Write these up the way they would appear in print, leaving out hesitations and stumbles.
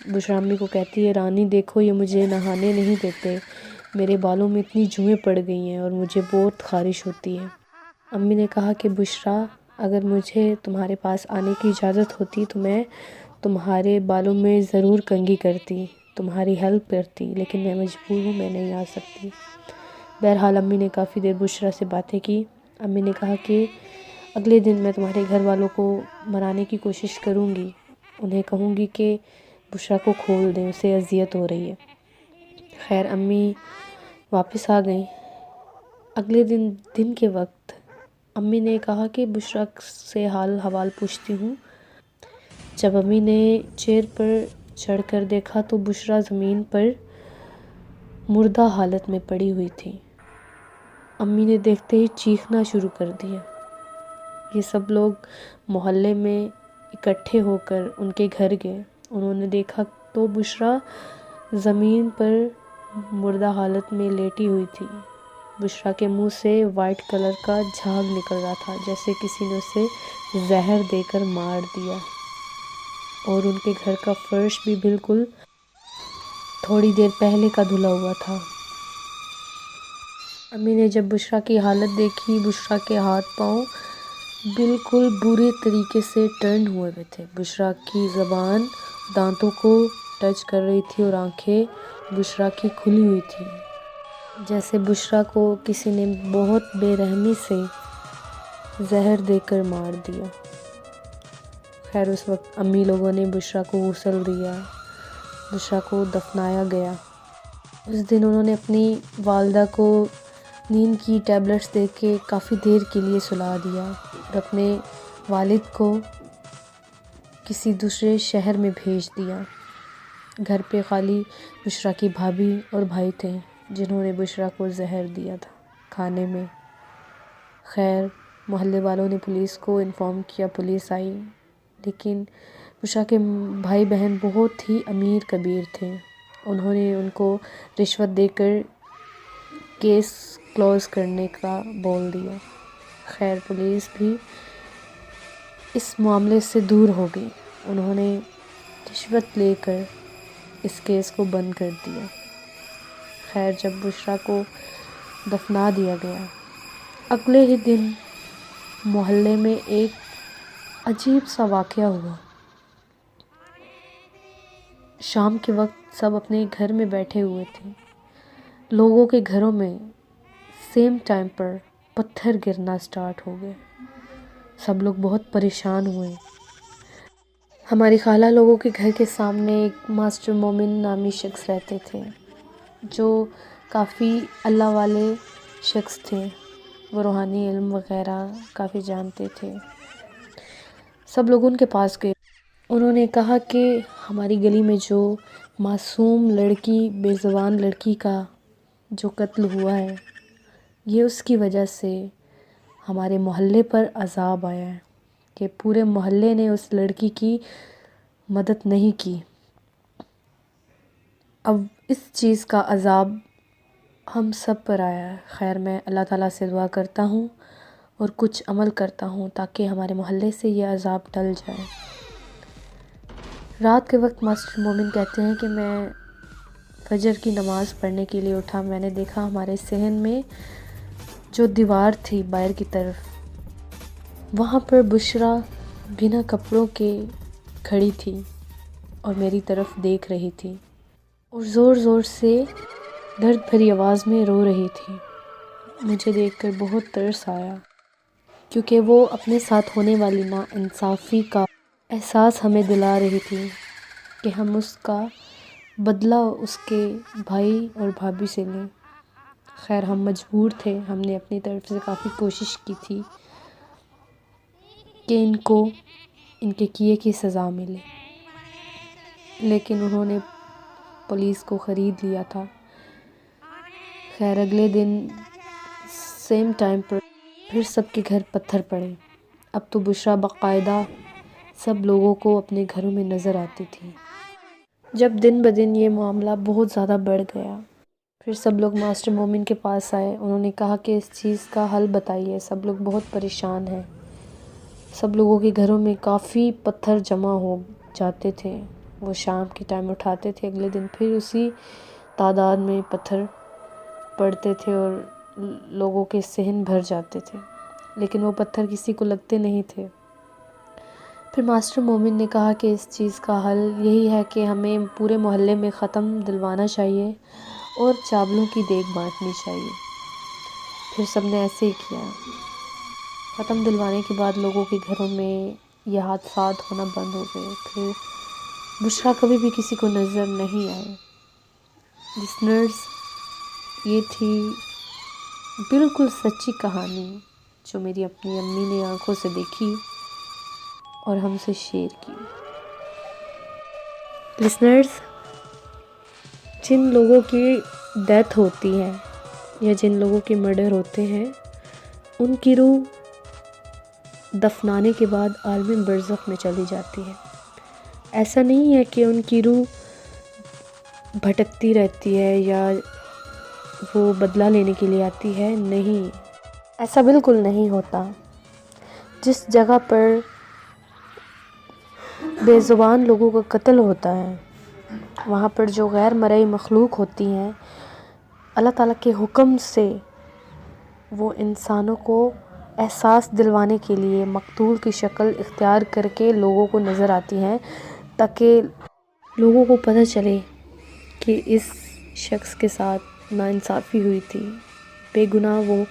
بشریٰ امی کو کہتی ہے رانی دیکھو یہ مجھے نہانے نہیں دیتے، میرے بالوں میں اتنی جوئیں پڑ گئی ہیں اور مجھے بہت خارش ہوتی ہے۔ امی نے کہا کہ بشریٰ اگر مجھے تمہارے پاس آنے کی اجازت ہوتی تو میں تمہارے بالوں میں ضرور کنگھی کرتی، تمہاری ہیلپ کرتی، لیکن میں مجبور ہوں، میں نہیں آ سکتی۔ بہرحال امی نے کافی دیر بشریٰ سے باتیں کی۔ امی نے کہا کہ اگلے دن میں تمہارے گھر والوں کو منانے کی کوشش کروں گی، انہیں کہوں گی کہ بشریٰ کو کھول دیں، اسے اذیت ہو رہی ہے۔ خیر امی واپس آ گئیں۔ اگلے دن کے وقت امی نے کہا کہ بشریٰ سے حال حوال پوچھتی ہوں۔ جب امی نے چیئر پر چڑھ کر دیکھا تو بشریٰ زمین پر مردہ حالت میں پڑی ہوئی تھی۔ امی نے دیکھتے ہی چیخنا شروع کر دیا۔ یہ سب لوگ محلے میں اکٹھے ہو کر ان کے گھر گئے۔ انہوں نے دیکھا تو بشریٰ زمین پر مردہ حالت میں لیٹی ہوئی تھی۔ بشریٰ کے منہ سے وائٹ کلر کا جھاگ نکل رہا تھا، جیسے کسی نے اسے زہر دے کر مار دیا، اور ان کے گھر کا فرش بھی بالکل تھوڑی دیر پہلے کا دھلا ہوا تھا۔ امی نے جب بشریٰ کی حالت دیکھی، بشریٰ کے ہاتھ پاؤں بالکل برے طریقے سے ٹرن ہوئے ہوئے تھے۔ بشریٰ کی زبان دانتوں کو ٹچ کر رہی تھی اور آنکھیں بشریٰ کی کھلی ہوئی تھی، جیسے بشریٰ کو کسی نے بہت بے رحمی سے زہر دے کر مار دیا۔ خیر اس وقت امی لوگوں نے بشریٰ کو غسل دیا، بشریٰ کو دفنایا گیا۔ اس دن انہوں نے اپنی والدہ کو نیند کی ٹیبلٹس دے کے کافی دیر کے لیے سلا دیا، اور اپنے والد کو کسی دوسرے شہر میں بھیج دیا۔ گھر پہ خالی بشریٰ کی بھابھی اور بھائی تھے، جنہوں نے بشریٰ کو زہر دیا تھا کھانے میں۔ خیر محلے والوں نے پولیس کو انفارم کیا، پولیس آئی، لیکن بشریٰ کے بھائی بہن بہت ہی امیر کبیر تھے، انہوں نے ان کو رشوت دے کر کیس کلوز کرنے کا بول دیا۔ خیر پولیس بھی اس معاملے سے دور ہو گئی، انہوں نے رشوت لے کر اس کیس کو بند کر دیا۔ خیر جب بشریٰ کو دفنا دیا گیا، اگلے ہی دن محلے میں ایک عجیب سا واقعہ ہوا۔ شام کے وقت سب اپنے گھر میں بیٹھے ہوئے تھے، لوگوں کے گھروں میں سیم ٹائم پر پتھر گرنا سٹارٹ ہو گئے، سب لوگ بہت پریشان ہوئے۔ ہماری خالہ لوگوں کے گھر کے سامنے ایک ماسٹر مومن نامی شخص رہتے تھے، جو کافی اللہ والے شخص تھے، وہ روحانی علم وغیرہ کافی جانتے تھے۔ سب لوگ ان کے پاس گئے، انہوں نے کہا کہ ہماری گلی میں جو معصوم لڑکی، بے زبان لڑکی کا جو قتل ہوا ہے، یہ اس کی وجہ سے ہمارے محلے پر عذاب آیا ہے، کہ پورے محلے نے اس لڑکی کی مدد نہیں کی۔ اب اس چیز کا عذاب ہم سب پر آیا ہے۔ خیر میں اللہ تعالیٰ سے دعا کرتا ہوں اور کچھ عمل کرتا ہوں تاکہ ہمارے محلے سے یہ عذاب ٹل جائے۔ رات کے وقت ماسٹر مومن کہتے ہیں کہ میں فجر کی نماز پڑھنے کے لیے اٹھا، میں نے دیکھا ہمارے صحن میں جو دیوار تھی باہر کی طرف، وہاں پر بشریٰ بنا کپڑوں کے کھڑی تھی اور میری طرف دیکھ رہی تھی، اور زور زور سے درد بھری آواز میں رو رہی تھی۔ مجھے دیکھ کر بہت ترس آیا، کیونکہ وہ اپنے ساتھ ہونے والی ناانصافی کا احساس ہمیں دلا رہی تھی کہ ہم اس کا بدلہ اس کے بھائی اور بھابھی سے لیں۔ خیر ہم مجبور تھے، ہم نے اپنی طرف سے کافی کوشش کی تھی کہ ان کو ان کے کیے کی سزا ملے، لیکن انہوں نے پولیس کو خرید لیا تھا۔ خیر اگلے دن سیم ٹائم پر پھر سب کے گھر پتھر پڑے۔ اب تو بشریٰ باقاعدہ سب لوگوں کو اپنے گھروں میں نظر آتی تھی۔ جب دن بدن یہ معاملہ بہت زیادہ بڑھ گیا، پھر سب لوگ ماسٹر مومن کے پاس آئے، انہوں نے کہا کہ اس چیز کا حل بتائیے، سب لوگ بہت پریشان ہیں، سب لوگوں کے گھروں میں کافی پتھر جمع ہو جاتے تھے، وہ شام کے ٹائم اٹھاتے تھے، اگلے دن پھر اسی تعداد میں پتھر پڑتے تھے اور لوگوں کے صحن بھر جاتے تھے، لیکن وہ پتھر کسی کو لگتے نہیں تھے۔ پھر ماسٹر مومن نے کہا کہ اس چیز کا حل یہی ہے کہ ہمیں پورے محلے میں ختم دلوانا چاہیے اور چاولوں کی دیگ بانٹنی چاہیے۔ پھر سب نے ایسے ہی کیا۔ ختم دلوانے کے بعد لوگوں کے گھروں میں یہ حادثات ہونا بند ہو گئے۔ پھر بشریٰ کبھی بھی کسی کو نظر نہیں آئے۔ لسنرز، یہ تھی بالکل سچی کہانی جو میری اپنی امی نے آنکھوں سے دیکھی اور ہم سے شیئر کی۔ لسنرز، جن لوگوں کی ڈیتھ ہوتی ہے یا جن لوگوں کے مرڈر ہوتے ہیں، ان کی روح دفنانے کے بعد عالم برزخ میں چلی جاتی ہے۔ ایسا نہیں ہے کہ ان کی روح بھٹکتی رہتی ہے یا وہ بدلہ لینے کے لیے آتی ہے، نہیں، ایسا بالکل نہیں ہوتا۔ جس جگہ پر بے زبان لوگوں کا قتل ہوتا ہے، وہاں پر جو غیر مرئی مخلوق ہوتی ہیں، اللہ تعالیٰ کے حکم سے وہ انسانوں کو احساس دلوانے کے لیے مقتول کی شکل اختیار کر کے لوگوں کو نظر آتی ہیں، تاکہ لوگوں کو پتہ چلے کہ اس شخص کے ساتھ ناانصافی ہوئی تھی، بے گناہ وہ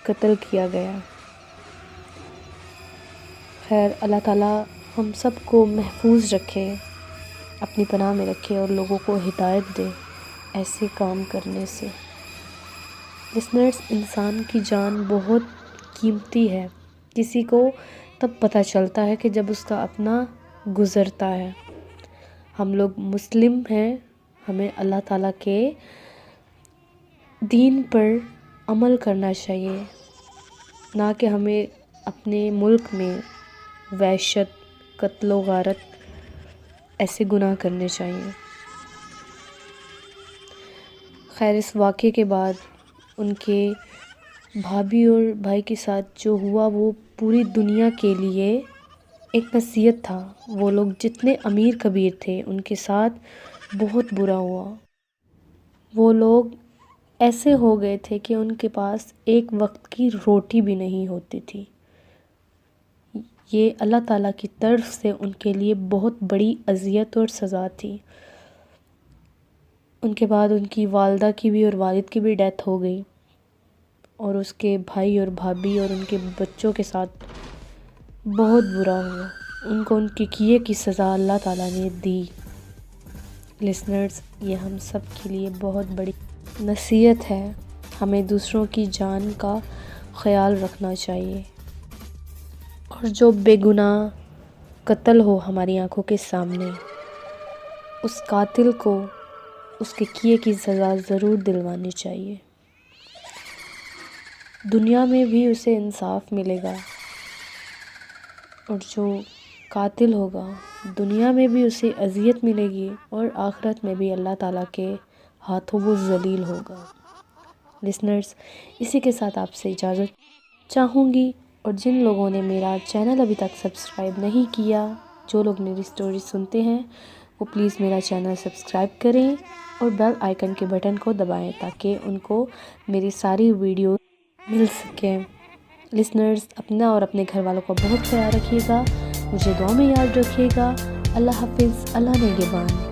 قتل کیا گیا۔ خیر، اللہ تعالیٰ ہم سب کو محفوظ رکھے، اپنی پناہ میں رکھے اور لوگوں کو ہدایت دے ایسے کام کرنے سے۔ لسنرز، انسان کی جان بہت قیمتی ہے۔ کسی کو تب پتہ چلتا ہے کہ جب اس کا اپنا گزرتا ہے۔ ہم لوگ مسلم ہیں، ہمیں اللہ تعالیٰ کے دین پر عمل کرنا چاہیے، نہ کہ ہمیں اپنے ملک میں وحشت، قتل و غارت ایسے گناہ کرنے چاہیے۔ خیر، اس واقعے کے بعد ان کے بھابھی اور بھائی کے ساتھ جو ہوا وہ پوری دنیا کے لیے ایک نصیحت تھا۔ وہ لوگ جتنے امیر کبیر تھے ان کے ساتھ بہت برا ہوا۔ وہ لوگ ایسے ہو گئے تھے کہ ان کے پاس ایک وقت کی روٹی بھی نہیں ہوتی تھی۔ یہ اللہ تعالیٰ کی طرف سے ان کے لیے بہت بڑی اذیت اور سزا تھی۔ ان کے بعد ان کی والدہ کی بھی اور والد کی بھی ڈیتھ ہو گئی، اور اس کے بھائی اور بھابھی اور ان کے بچوں کے ساتھ بہت برا ہوا۔ ان کو ان کے کیے کی سزا اللہ تعالیٰ نے دی۔ لسنرز، یہ ہم سب کے لیے بہت بڑی نصیحت ہے، ہمیں دوسروں کی جان کا خیال رکھنا چاہیے، اور جو بے گناہ قتل ہو ہماری آنکھوں کے سامنے، اس قاتل کو اس کے کیے کی سزا ضرور دلوانی چاہیے۔ دنیا میں بھی اسے انصاف ملے گا، اور جو قاتل ہوگا دنیا میں بھی اسے اذیت ملے گی، اور آخرت میں بھی اللہ تعالیٰ کے ہاتھوں وہ ذلیل ہوگا۔ لسنرز، اسی کے ساتھ آپ سے اجازت چاہوں گی، اور جن لوگوں نے میرا چینل ابھی تک سبسکرائب نہیں کیا، جو لوگ میری سٹوری سنتے ہیں، وہ پلیز میرا چینل سبسکرائب کریں اور بیل آئیکن کے بٹن کو دبائیں تاکہ ان کو میری ساری ویڈیو مل سکیں۔ لسنرز، اپنا اور اپنے گھر والوں کا بہت خیال رکھیے گا، مجھے دعا میں یاد رکھیے گا۔ اللہ حافظ، اللہ نگہبان۔